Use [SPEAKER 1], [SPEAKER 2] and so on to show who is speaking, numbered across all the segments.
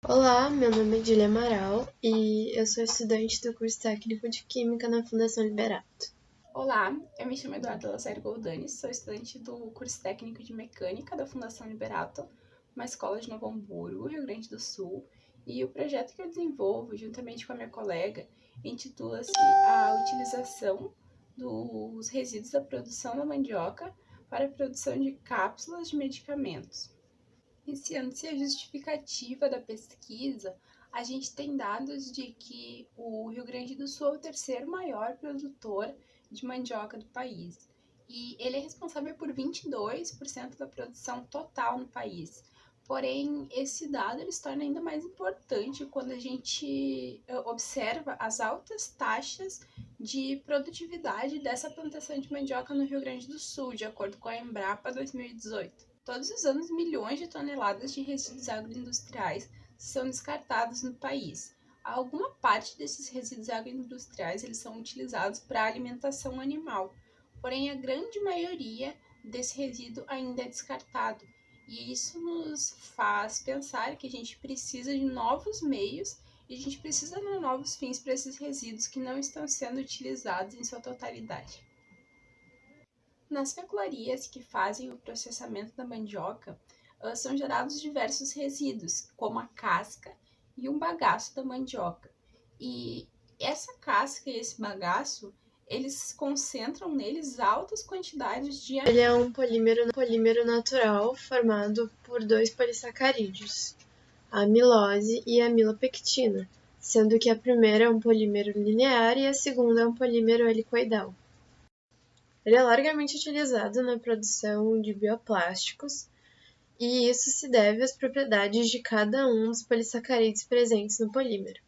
[SPEAKER 1] Olá, meu nome é Dília Amaral e eu sou estudante do curso técnico de Química na Fundação Liberato.
[SPEAKER 2] Olá, eu me chamo Eduarda Lazzari Goldani, sou estudante do curso técnico de Mecânica da Fundação Liberato, uma escola de Novo Hamburgo, Rio Grande do Sul, e o projeto que eu desenvolvo, juntamente com a minha colega, intitula-se A Utilização dos Resíduos da Produção da Mandioca para a Produção de Cápsulas de Medicamentos. Iniciando-se a justificativa da pesquisa, a gente tem dados de que o Rio Grande do Sul é o terceiro maior produtor de mandioca do país. E ele é responsável por 22% da produção total no país. Porém, esse dado ele se torna ainda mais importante quando a gente observa as altas taxas de produtividade dessa plantação de mandioca no Rio Grande do Sul, de acordo com a Embrapa 2018. Todos os anos, milhões de toneladas de resíduos agroindustriais são descartados no país. Alguma parte desses resíduos agroindustriais eles são utilizados para alimentação animal, porém a grande maioria desse resíduo ainda é descartado. E isso nos faz pensar que a gente precisa de novos meios e a gente precisa de novos fins para esses resíduos que não estão sendo utilizados em sua totalidade. Nas pecularias que fazem o processamento da mandioca, são gerados diversos resíduos, como a casca e um bagaço da mandioca. E essa casca e esse bagaço, eles concentram neles altas quantidades de
[SPEAKER 1] Ele é um polímero natural formado por dois polissacarídeos, a amilose e a amilopectina, sendo que a primeira é um polímero linear e a segunda é um polímero helicoidal. Ele é largamente utilizado na produção de bioplásticos, e isso se deve às propriedades de cada um dos polissacarídeos presentes no polímero.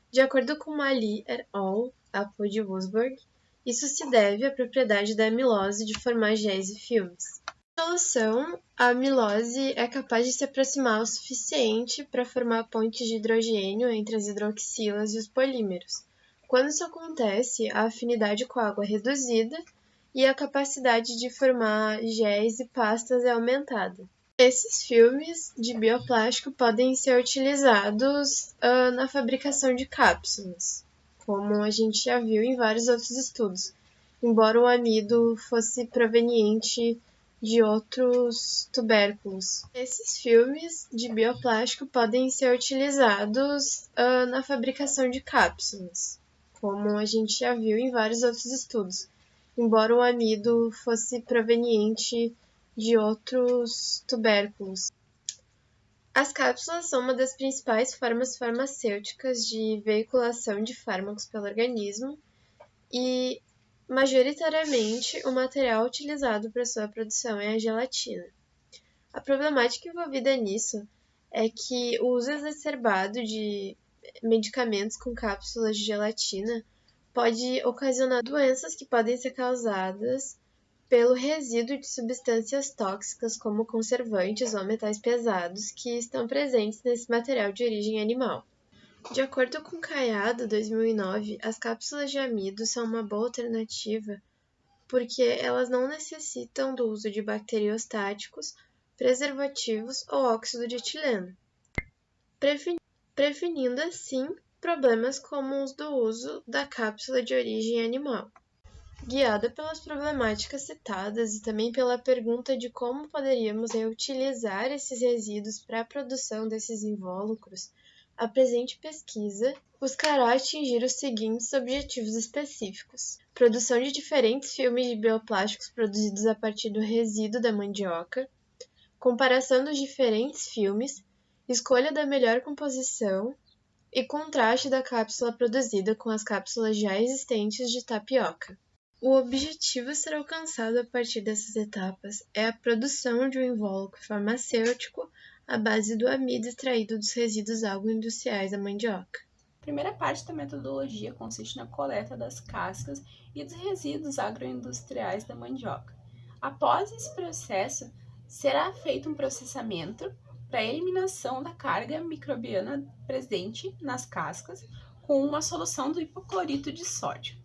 [SPEAKER 1] De acordo com Mali et al., Apple de Wurzburg, isso se deve à propriedade da amilose de formar géis e filmes. Na solução, a amilose é capaz de se aproximar o suficiente para formar pontes de hidrogênio entre as hidroxilas e os polímeros. Quando isso acontece, a afinidade com a água é reduzida e a capacidade de formar géis e pastas é aumentada. Esses filmes de bioplástico podem ser utilizados na fabricação de cápsulas, como a gente já viu em vários outros estudos, embora o amido fosse proveniente de outros tubérculos. Esses filmes de bioplástico podem ser utilizados na fabricação de cápsulas, como a gente já viu em vários outros estudos, embora o amido fosse proveniente de outros tubérculos. As cápsulas são uma das principais formas farmacêuticas de veiculação de fármacos pelo organismo e, majoritariamente, o material utilizado para sua produção é a gelatina. A problemática envolvida nisso é que o uso exacerbado de medicamentos com cápsulas de gelatina pode ocasionar doenças que podem ser causadas pelo resíduo de substâncias tóxicas como conservantes ou metais pesados que estão presentes nesse material de origem animal. De acordo com Caiado, 2009, as cápsulas de amido são uma boa alternativa porque elas não necessitam do uso de bacteriostáticos, preservativos ou óxido de etileno, prevenindo assim problemas como os do uso da cápsula de origem animal. Guiada pelas problemáticas citadas e também pela pergunta de como poderíamos reutilizar esses resíduos para a produção desses invólucros, a presente pesquisa buscará atingir os seguintes objetivos específicos: produção de diferentes filmes de bioplásticos produzidos a partir do resíduo da mandioca, comparação dos diferentes filmes, escolha da melhor composição e contraste da cápsula produzida com as cápsulas já existentes de tapioca. O objetivo a ser alcançado a partir dessas etapas é a produção de um invólucro farmacêutico à base do amido extraído dos resíduos agroindustriais da mandioca.
[SPEAKER 2] A primeira parte da metodologia consiste na coleta das cascas e dos resíduos agroindustriais da mandioca. Após esse processo, será feito um processamento para a eliminação da carga microbiana presente nas cascas com uma solução do hipoclorito de sódio.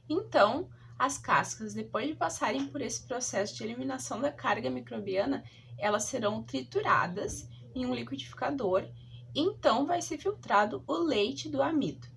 [SPEAKER 2] Então, as cascas, depois de passarem por esse processo de eliminação da carga microbiana, elas serão trituradas em um liquidificador Então vai ser filtrado o leite do amido.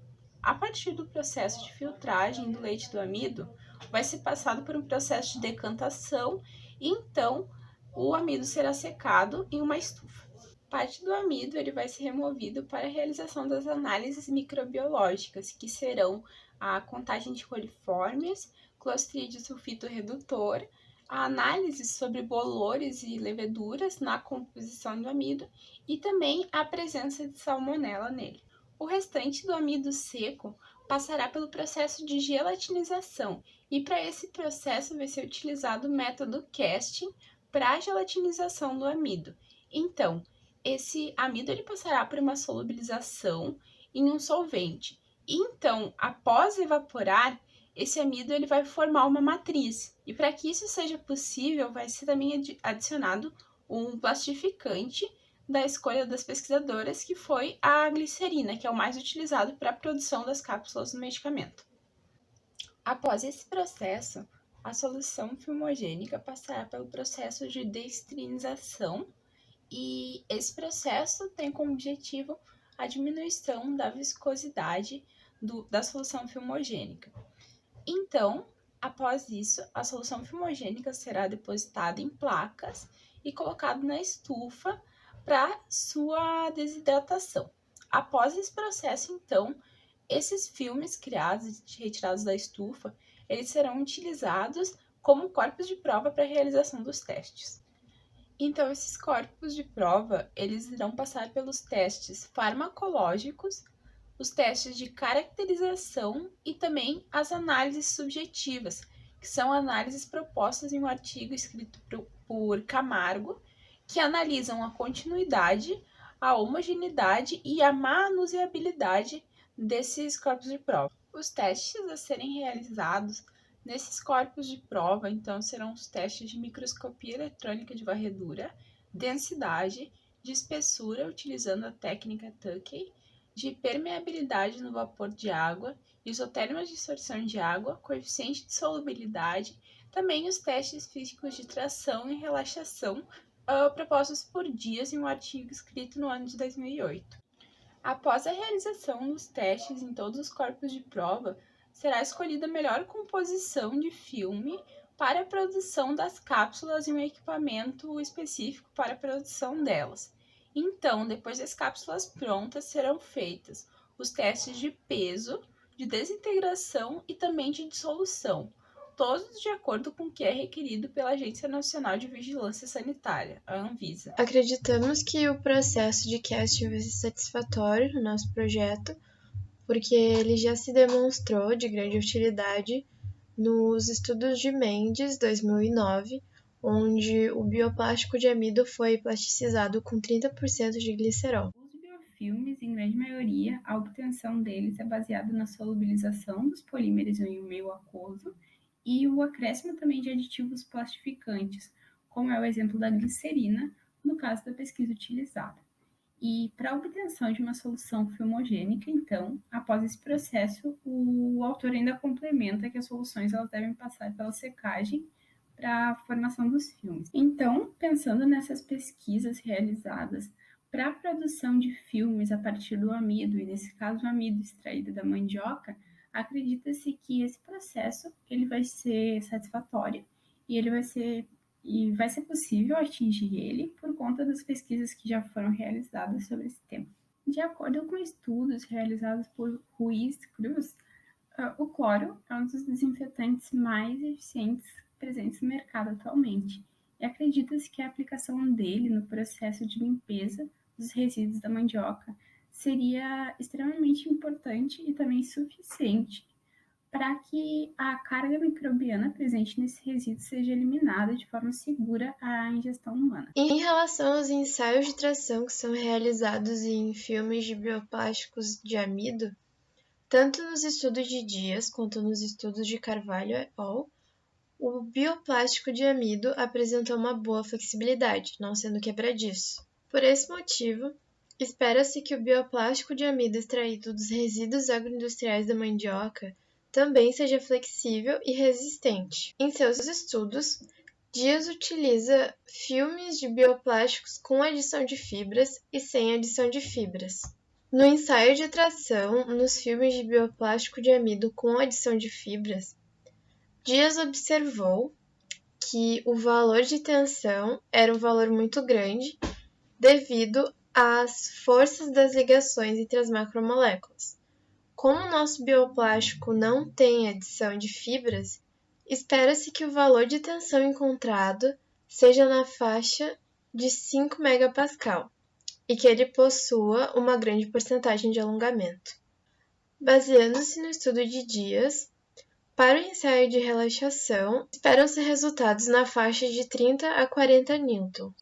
[SPEAKER 2] A partir do processo de filtragem do leite do amido, vai ser passado por um processo de decantação e então o amido será secado em uma estufa. Parte do amido ele vai ser removido para a realização das análises microbiológicas, que serão a contagem de coliformes, Clostridium sulfito redutor, a análise sobre bolores e leveduras na composição do amido e também a presença de salmonela nele. O restante do amido seco passará pelo processo de gelatinização e para esse processo vai ser utilizado o método casting para a gelatinização do amido. Então, esse amido ele passará por uma solubilização em um solvente. Então, após evaporar, esse amido ele vai formar uma matriz. E para que isso seja possível, vai ser também adicionado um plastificante da escolha das pesquisadoras, que foi a glicerina, que é o mais utilizado para a produção das cápsulas do medicamento. Após esse processo, a solução filmogênica passará pelo processo de deesterinização e esse processo tem como objetivo a diminuição da viscosidade da solução filmogênica. Então, após isso, a solução filmogênica será depositada em placas e colocada na estufa para sua desidratação. Após esse processo, então, esses filmes criados e retirados da estufa, eles serão utilizados como corpos de prova para a realização dos testes. Então, esses corpos de prova, eles irão passar pelos testes farmacológicos, os testes de caracterização e também as análises subjetivas, que são análises propostas em um artigo escrito por Camargo, que analisam a continuidade, a homogeneidade e a manuseabilidade desses corpos de prova. Os testes a serem realizados nesses corpos de prova, então, serão os testes de microscopia eletrônica de varredura, densidade, de espessura, utilizando a técnica Tukey, de permeabilidade no vapor de água, isoterma de absorção de água, coeficiente de solubilidade, também os testes físicos de tração e relaxação, propostos por Dias em um artigo escrito no ano de 2008. Após a realização dos testes em todos os corpos de prova, será escolhida a melhor composição de filme para a produção das cápsulas e um equipamento específico para a produção delas. Então, depois das cápsulas prontas, serão feitas os testes de peso, de desintegração e também de dissolução, todos de acordo com o que é requerido pela Agência Nacional de Vigilância Sanitária, a Anvisa.
[SPEAKER 1] Acreditamos que o processo de casting vai ser satisfatório no nosso projeto, porque ele já se demonstrou de grande utilidade nos estudos de Mendes 2009, onde o bioplástico de amido foi plasticizado com 30% de glicerol.
[SPEAKER 2] Os biofilmes, em grande maioria, a obtenção deles é baseada na solubilização dos polímeros em um meio aquoso e o acréscimo também de aditivos plastificantes, como é o exemplo da glicerina, no caso da pesquisa utilizada. E para a obtenção de uma solução filmogênica, então, após esse processo, o autor ainda complementa que as soluções elas devem passar pela secagem para a formação dos filmes. Então, pensando nessas pesquisas realizadas para a produção de filmes a partir do amido, e nesse caso o amido extraído da mandioca, acredita-se que esse processo ele vai ser satisfatório e vai ser possível atingir ele por conta das pesquisas que já foram realizadas sobre esse tema. De acordo com estudos realizados por Ruiz Cruz, o cloro é um dos desinfetantes mais eficientes presentes no mercado atualmente, e acredita-se que a aplicação dele no processo de limpeza dos resíduos da mandioca seria extremamente importante e também suficiente para que a carga microbiana presente nesse resíduo seja eliminada de forma segura à ingestão humana.
[SPEAKER 1] Em relação aos ensaios de tração que são realizados em filmes de bioplásticos de amido, tanto nos estudos de Dias quanto nos estudos de Carvalho et al., o bioplástico de amido apresentou uma boa flexibilidade, não sendo quebradiço. Por esse motivo, espera-se que o bioplástico de amido extraído dos resíduos agroindustriais da mandioca também seja flexível e resistente. Em seus estudos, Dias utiliza filmes de bioplásticos com adição de fibras e sem adição de fibras. No ensaio de tração, nos filmes de bioplástico de amido com adição de fibras, Dias observou que o valor de tensão era um valor muito grande devido às forças das ligações entre as macromoléculas. Como o nosso bioplástico não tem adição de fibras, espera-se que o valor de tensão encontrado seja na faixa de 5 megapascal e que ele possua uma grande porcentagem de alongamento. Baseando-se no estudo de Dias, para o ensaio de relaxação, esperam-se resultados na faixa de 30 a 40 newton.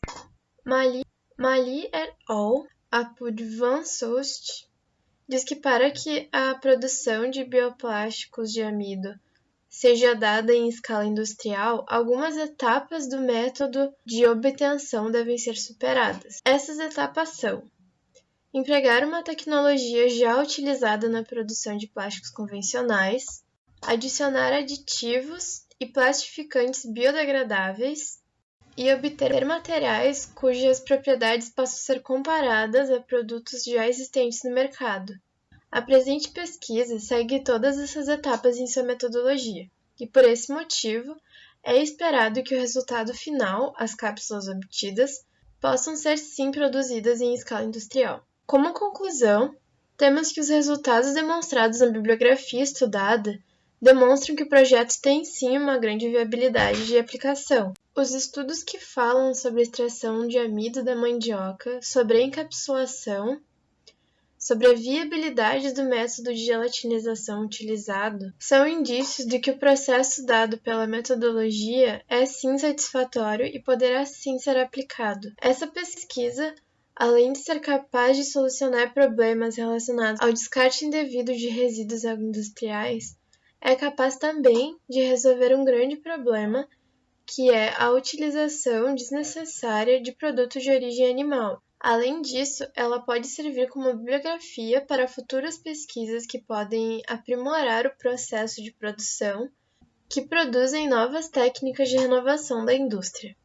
[SPEAKER 1] Mali et al. Apudvansost diz que para que a produção de bioplásticos de amido seja dada em escala industrial, algumas etapas do método de obtenção devem ser superadas. Essas etapas são: empregar uma tecnologia já utilizada na produção de plásticos convencionais, adicionar aditivos e plastificantes biodegradáveis e obter materiais cujas propriedades possam ser comparadas a produtos já existentes no mercado. A presente pesquisa segue todas essas etapas em sua metodologia, e por esse motivo é esperado que o resultado final, as cápsulas obtidas, possam ser sim produzidas em escala industrial. Como conclusão, temos que os resultados demonstrados na bibliografia estudada demonstram que o projeto tem sim uma grande viabilidade de aplicação. Os estudos que falam sobre a extração de amido da mandioca, sobre a encapsulação, sobre a viabilidade do método de gelatinização utilizado, são indícios de que o processo dado pela metodologia é sim satisfatório e poderá sim ser aplicado. Essa pesquisa, além de ser capaz de solucionar problemas relacionados ao descarte indevido de resíduos agroindustriais, é capaz também de resolver um grande problema, que é a utilização desnecessária de produtos de origem animal. Além disso, ela pode servir como bibliografia para futuras pesquisas que podem aprimorar o processo de produção, que produzem novas técnicas de renovação da indústria.